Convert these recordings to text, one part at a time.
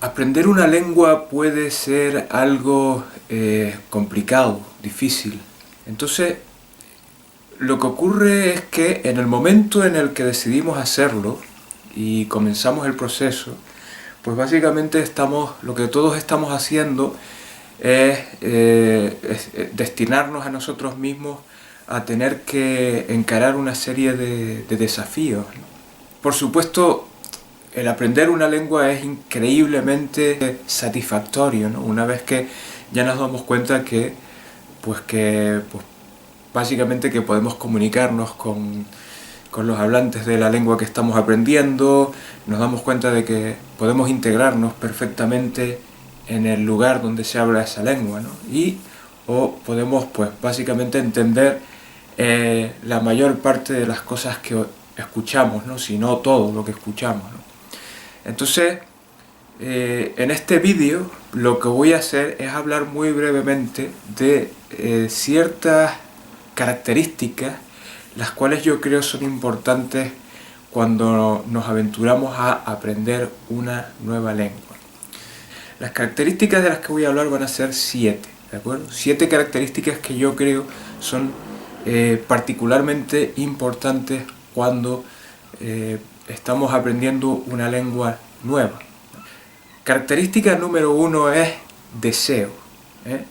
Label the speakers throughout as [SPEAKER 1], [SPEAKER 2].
[SPEAKER 1] Aprender una lengua puede ser algo complicado, difícil. Entonces, lo que ocurre es que en el momento en el que decidimos hacerlo y comenzamos el proceso, pues básicamente lo que todos estamos haciendo es destinarnos a nosotros mismos a tener que encarar una serie de desafíos, ¿no? Por supuesto, el aprender una lengua es increíblemente satisfactorio, ¿no? Una vez que ya nos damos cuenta que básicamente que podemos comunicarnos con los hablantes de la lengua que estamos aprendiendo, nos damos cuenta de que podemos integrarnos perfectamente en el lugar donde se habla esa lengua, ¿no? O podemos pues básicamente entender la mayor parte de las cosas que escuchamos, ¿no? Si no todo lo que escuchamos, ¿no? Entonces, en este vídeo lo que voy a hacer es hablar muy brevemente de ciertas características las cuales yo creo son importantes cuando nos aventuramos a aprender una nueva lengua. Las características de las que voy a hablar van a ser 7, ¿de acuerdo? 7 características que yo creo son particularmente importantes cuando estamos aprendiendo una lengua nueva. Característica número 1 es deseo, ¿eh?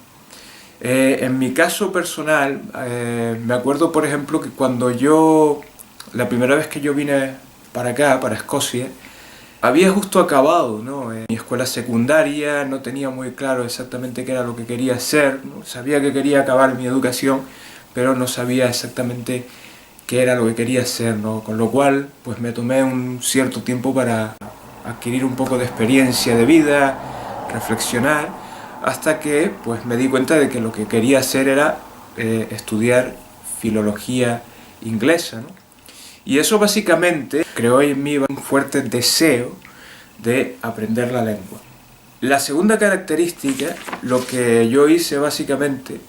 [SPEAKER 1] En mi caso personal, me acuerdo por ejemplo que la primera vez que yo vine para acá, para Escocia, había justo acabado, ¿no? Mi escuela secundaria, no tenía muy claro exactamente qué era lo que quería hacer, ¿no? Sabía que quería acabar mi educación, pero no sabía exactamente qué era lo que quería hacer, ¿no? Con lo cual, pues me tomé un cierto tiempo para adquirir un poco de experiencia de vida, reflexionar, hasta que pues me di cuenta de que lo que quería hacer era estudiar filología inglesa, ¿no? Y eso básicamente creó en mí un fuerte deseo de aprender la lengua. La segunda característica, lo que yo hice básicamente,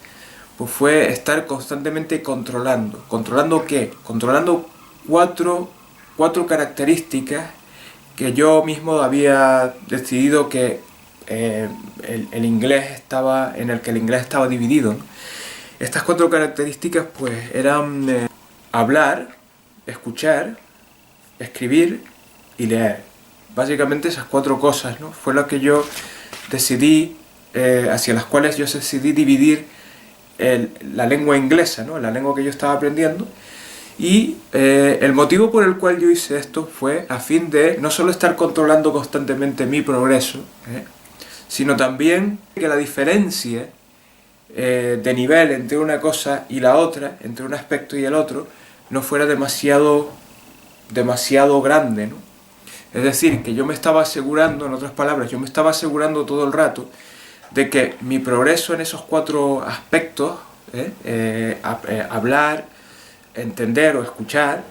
[SPEAKER 1] pues fue estar constantemente controlando. ¿Controlando qué? Controlando cuatro características que yo mismo había decidido que el inglés estaba, en el que el inglés estaba dividido, ¿no? Estas 4 características pues eran hablar, escuchar, escribir y leer. Básicamente esas 4 cosas, ¿no? Fue lo que yo decidí, hacia las cuales yo decidí dividir la lengua inglesa, ¿no? La lengua que yo estaba aprendiendo. Y el motivo por el cual yo hice esto fue a fin de no solo estar controlando constantemente mi progreso, sino también que la diferencia de nivel entre una cosa y la otra, entre un aspecto y el otro, no fuera demasiado grande, ¿no? Es decir, que yo me estaba asegurando, en otras palabras, yo me estaba asegurando todo el rato de que mi progreso en esos 4 aspectos, hablar, entender o escuchar,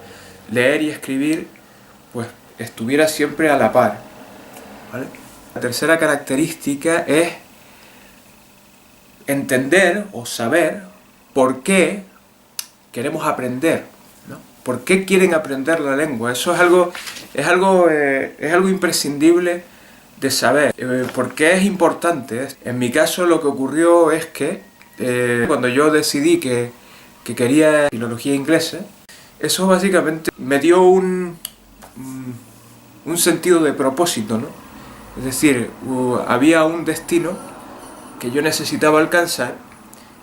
[SPEAKER 1] leer y escribir, pues estuviera siempre a la par, ¿vale? La tercera característica es entender o saber por qué queremos aprender, ¿no? ¿Por qué quieren aprender la lengua? Eso es algo imprescindible de saber. ¿Por qué es importante? En mi caso lo que ocurrió es que cuando yo decidí que quería filología inglesa, eso básicamente me dio un sentido de propósito, ¿no? Es decir, había un destino que yo necesitaba alcanzar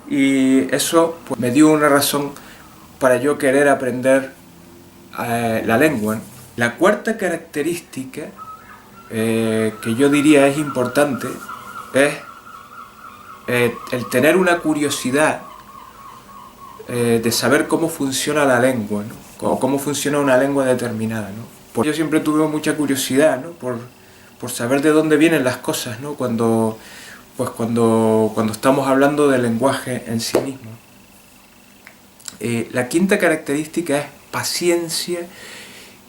[SPEAKER 1] y eso pues, me dio una razón para yo querer aprender la lengua, ¿no? La cuarta característica que yo diría es importante es el tener una curiosidad de saber cómo funciona la lengua, ¿no? O cómo funciona una lengua determinada, ¿no? Yo siempre tuve mucha curiosidad, ¿no? por saber de dónde vienen las cosas, ¿no? Cuando estamos hablando del lenguaje en sí mismo. La quinta característica es paciencia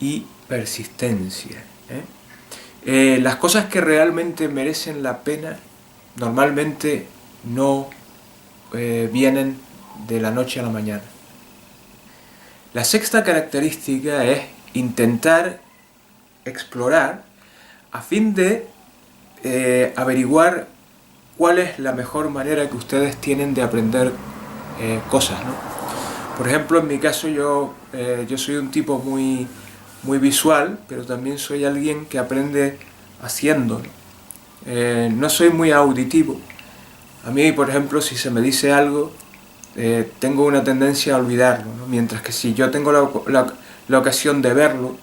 [SPEAKER 1] y persistencia, las cosas que realmente merecen la pena normalmente no vienen de la noche a la mañana. La sexta característica es intentar explorar a fin de averiguar cuál es la mejor manera que ustedes tienen de aprender cosas, ¿no? Por ejemplo, en mi caso yo soy un tipo muy visual, pero también soy alguien que aprende haciendo, ¿no? No soy muy auditivo. A mí, por ejemplo, si se me dice algo, tengo una tendencia a olvidarlo, ¿no? Mientras que si yo tengo la ocasión de verlo,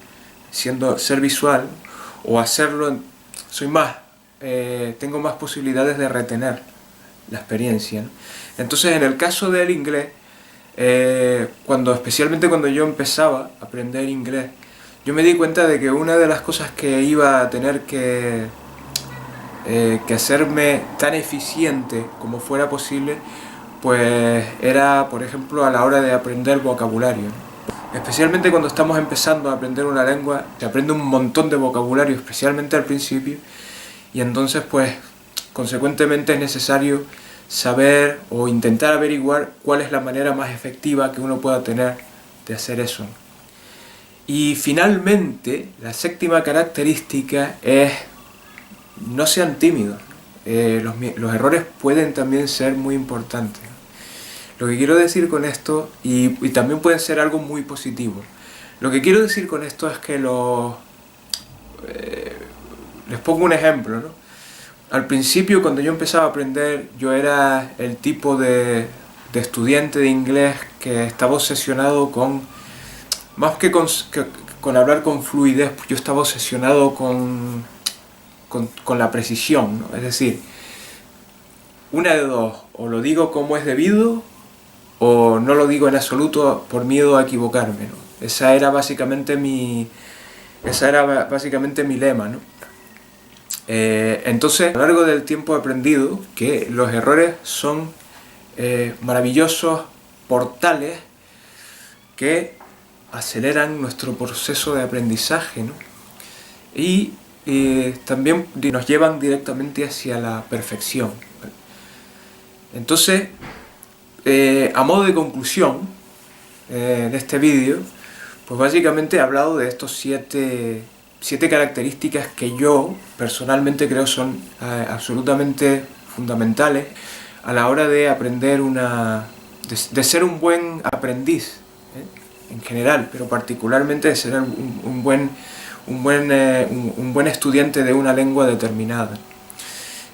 [SPEAKER 1] ser visual, o hacerlo, tengo más posibilidades de retener la experiencia, ¿no? Entonces, en el caso del inglés, especialmente cuando yo empezaba a aprender inglés, yo me di cuenta de que una de las cosas que iba a tener que hacerme tan eficiente como fuera posible, pues era, por ejemplo, a la hora de aprender vocabulario, ¿no? Especialmente cuando estamos empezando a aprender una lengua, se aprende un montón de vocabulario, especialmente al principio, y entonces, pues, consecuentemente es necesario saber o intentar averiguar cuál es la manera más efectiva que uno pueda tener de hacer eso. Y finalmente, la séptima característica es: no sean tímidos. Los errores pueden también ser muy importantes. Lo que quiero decir con esto, y también pueden ser algo muy positivo, lo que quiero decir con esto es que les pongo un ejemplo, ¿no? Al principio, cuando yo empezaba a aprender, yo era el tipo de estudiante de inglés que estaba obsesionado más que con hablar con fluidez, yo estaba obsesionado con la precisión, ¿no? Es decir, una de dos: o lo digo como es debido, o no lo digo en absoluto por miedo a equivocarme, ¿no? Esa era básicamente mi lema, ¿no? Entonces, a lo largo del tiempo he aprendido que los errores son maravillosos portales que aceleran nuestro proceso de aprendizaje, ¿no? Y también nos llevan directamente hacia la perfección. Entonces, a modo de conclusión de este vídeo, pues básicamente he hablado de estos siete características que yo personalmente creo son absolutamente fundamentales a la hora de aprender de ser un buen aprendiz, en general, pero particularmente de ser un buen estudiante de una lengua determinada.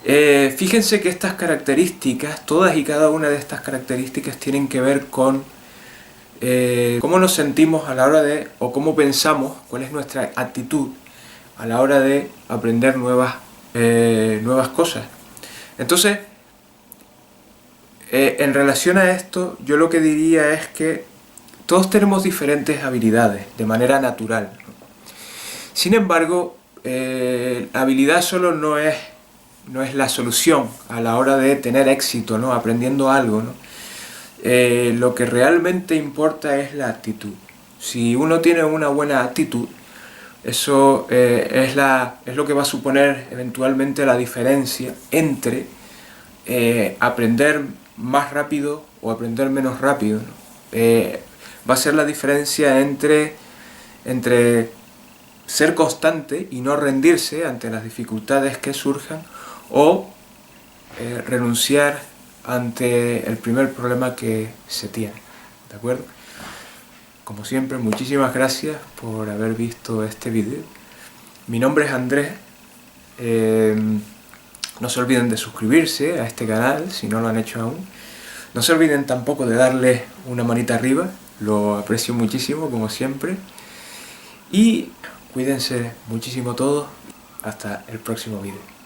[SPEAKER 1] Fíjense que estas características, todas y cada una de estas características, tienen que ver con cómo nos sentimos a la hora o cómo pensamos, cuál es nuestra actitud a la hora de aprender nuevas cosas. Entonces, en relación a esto, yo lo que diría es que todos tenemos diferentes habilidades de manera natural, ¿no? Sin embargo, la habilidad solo no es la solución a la hora de tener éxito, ¿no? Aprendiendo algo, ¿no? Lo que realmente importa es la actitud. Si uno tiene una buena actitud, eso es lo que va a suponer eventualmente la diferencia entre aprender más rápido o aprender menos rápido, ¿no? Va a ser la diferencia entre ser constante y no rendirse ante las dificultades que surjan, o renunciar ante el primer problema que se tiene. ¿De acuerdo? Como siempre, muchísimas gracias por haber visto este vídeo. Mi nombre es Andrés. No se olviden de suscribirse a este canal si no lo han hecho aún. No se olviden tampoco de darle una manita arriba, lo aprecio muchísimo, como siempre. Y cuídense muchísimo todos. Hasta el próximo vídeo.